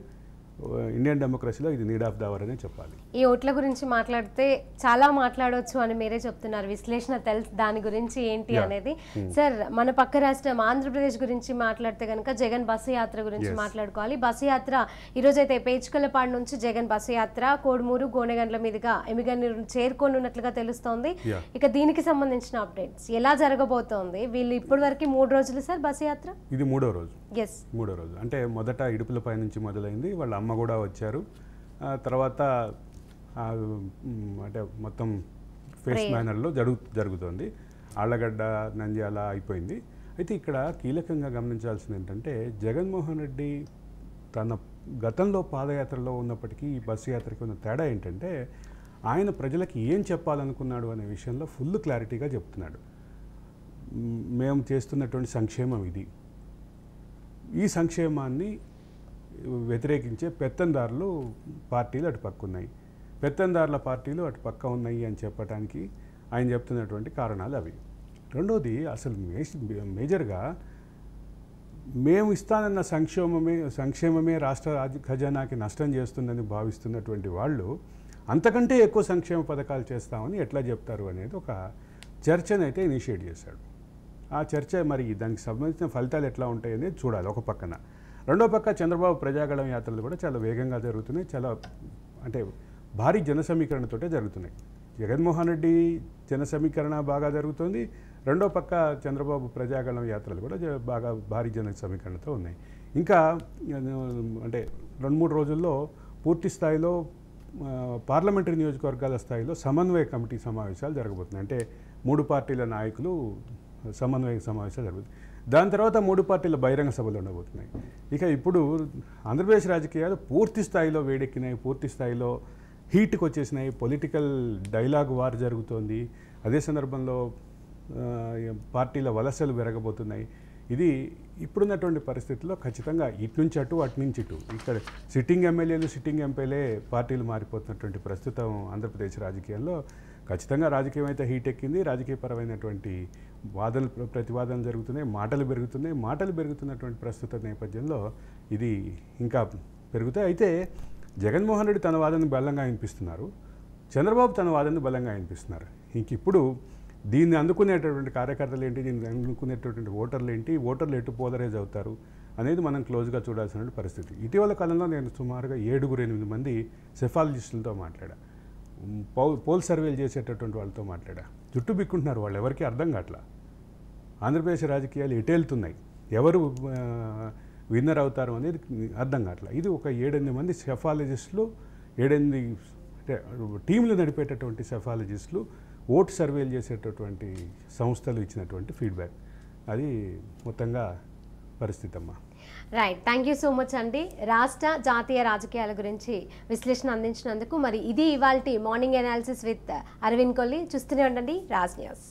ఇండియన్ డెమోక్రసీలో ఇది నీడ్ ఆఫ్ ద అవర్ అనే చెప్పాలి. ఈ ఓట్ల గురించి మాట్లాడితే చాలా మాట్లాడవచ్చు అని మీరే చెప్తున్నారు. విశ్లేషణ తెలుసు దాని గురించి ఏంటి అనేది. సార్, మన పక్క రాష్ట్రం ఆంధ్రప్రదేశ్ గురించి మాట్లాడితే కనుక జగన్ బస్సు యాత్ర గురించి మాట్లాడుకోవాలి. బస్సు యాత్ర ఈరోజైతే పేచుకలపాడు నుంచి జగన్ బస్సు యాత్ర కోడుమూరు, గోనెగండ్ల మీదుగా ఎమిగనూరు చేరుకోనున్నట్లుగా తెలుస్తోంది. ఇక దీనికి సంబంధించిన అప్డేట్స్ ఎలా జరగబోతోంది? వీళ్ళు ఇప్పటి వరకు 3 రోజులు సార్ బస్సు యాత్ర, ఇది 3వ రోజు. అంటే మొదట ఇడుపులపై నుంచి మొదలైంది, వాళ్ళ అమ్మ కూడా వచ్చారు. తర్వాత అంటే మొత్తం ఫేస్ మేనర్లో జరుగుతోంది. ఆళ్లగడ్డ, నంద్యాల అయిపోయింది. అయితే ఇక్కడ కీలకంగా గమనించాల్సింది ఏంటంటే, జగన్మోహన్ రెడ్డి తన గతంలో పాదయాత్రలో ఉన్నప్పటికీ ఈ బస్సు యాత్రకి ఉన్న తేడా ఏంటంటే, ఆయన ప్రజలకి ఏం చెప్పాలనుకున్నాడు అనే విషయంలో ఫుల్ క్లారిటీగా చెప్తున్నాడు. మేము చేస్తున్నటువంటి సంక్షేమం ఇది, ఈ సంక్షేమాన్ని వ్యతిరేకించే పెత్తందారులు పార్టీలు అటు పక్క ఉన్నాయి, పెత్తందారుల పార్టీలు అటు పక్క ఉన్నాయి అని చెప్పడానికి ఆయన చెప్తున్నటువంటి కారణాలు అవి. రెండోది, అసలు మేజర్గా మేము ఇస్తానన్న సంక్షేమమే రాష్ట్ర ఖజానాకి నష్టం చేస్తుందని భావిస్తున్నటువంటి వాళ్ళు అంతకంటే ఎక్కువ సంక్షేమ పథకాలు చేస్తామని ఎట్లా చెప్తారు అనేది ఒక చర్చనైతే ఇనిషియేట్ చేశాడు. ఆ చర్చ మరి దానికి సంబంధించిన ఫలితాలు ఎట్లా ఉంటాయి అనేది చూడాలి ఒక పక్కన. రెండో పక్క చంద్రబాబు ప్రజాగళం యాత్రలు కూడా చాలా వేగంగా జరుగుతున్నాయి, చాలా అంటే భారీ జన సమీకరణతోటే జరుగుతున్నాయి. జగన్మోహన్ రెడ్డి జన సమీకరణ బాగా జరుగుతుంది, రెండో పక్క చంద్రబాబు ప్రజాగళం యాత్రలు కూడా బాగా భారీ జన సమీకరణతో ఉన్నాయి. ఇంకా అంటే 2-3 రోజుల్లో పూర్తి స్థాయిలో పార్లమెంటరీ నియోజకవర్గాల స్థాయిలో సమన్వయ కమిటీ సమావేశాలు జరగబోతున్నాయి. అంటే 3 పార్టీల నాయకులు సమన్వయ సమావేశాలు జరుగుతాయి. దాని తర్వాత 3 పార్టీల బహిరంగ సభలు ఉండబోతున్నాయి. ఇక ఇప్పుడు ఆంధ్రప్రదేశ్ రాజకీయాలు పూర్తి స్థాయిలో వేడెక్కినాయి, పూర్తి స్థాయిలో హీట్కి వచ్చేసినాయి. పొలిటికల్ డైలాగ్ వార్ జరుగుతోంది. అదే సందర్భంలో పార్టీల వలసలు పెరగబోతున్నాయి. ఇది ఇప్పుడున్నటువంటి పరిస్థితుల్లో ఖచ్చితంగా ఇటు నుంచి అటు, అటు నుంచి ఇటు, ఇక్కడ సిట్టింగ్ ఎమ్మెల్యేలు, సిట్టింగ్ ఎంపీలే పార్టీలు మారిపోతున్నటువంటి ప్రస్తుతం ఆంధ్రప్రదేశ్ రాజకీయాల్లో ఖచ్చితంగా రాజకీయం అయితే హీట్ ఎక్కింది. రాజకీయపరమైనటువంటి ప్రతివాదనలు జరుగుతున్నాయి, మాటలు పెరుగుతున్నటువంటి ప్రస్తుత నేపథ్యంలో ఇది ఇంకా పెరుగుతాయి. అయితే జగన్మోహన్ రెడ్డి తన వాదనను బలంగా వినిపిస్తున్నారు, చంద్రబాబు తన వాదనను బలంగా వినిపిస్తున్నారు. ఇంక ఇప్పుడు దీన్ని అందుకునేటటువంటి కార్యకర్తలు ఏంటి, దీన్ని అందుకునేటటువంటి ఓటర్లు ఏంటి, ఓటర్లు ఎటు పోలరైజ్ అవుతారు అనేది మనం క్లోజ్గా చూడాల్సిన పరిస్థితి. ఇటీవల కాలంలో నేను సుమారుగా 7-8 మంది సెఫాలజిస్టులతో మాట్లాడా, పోల్ సర్వేలు చేసేటటువంటి వాళ్ళతో మాట్లాడా. జుట్టు బిక్కుంటున్నారు వాళ్ళు, ఎవరికి అర్థం కావట్లా. ఆంధ్రప్రదేశ్ రాజకీయాలు ఎటు వెళ్తున్నాయి, ఎవరు విన్నర్ అవుతారు అనేది అర్థం కావట్లా. ఇది ఒక 7-8 మంది సెఫాలజిస్టులు, 7-8 టీంలు నడిపేటటువంటి సెఫాలజిస్టులు, ఓటు సర్వేలు చేసేటటువంటి సంస్థలు ఇచ్చినటువంటి ఫీడ్బ్యాక్. అది మొత్తంగా పరిస్థితి అమ్మా. Right, thank you so much అండి. రాష్ట్ర జాతీయ రాజకీయాల గురించి విశ్లేషణ అందించినందుకు. మరి ఇది ఇవాల్టి morning analysis with Aravind Kolli. చూస్తూనే ఉండండి రాజ్ న్యూస్.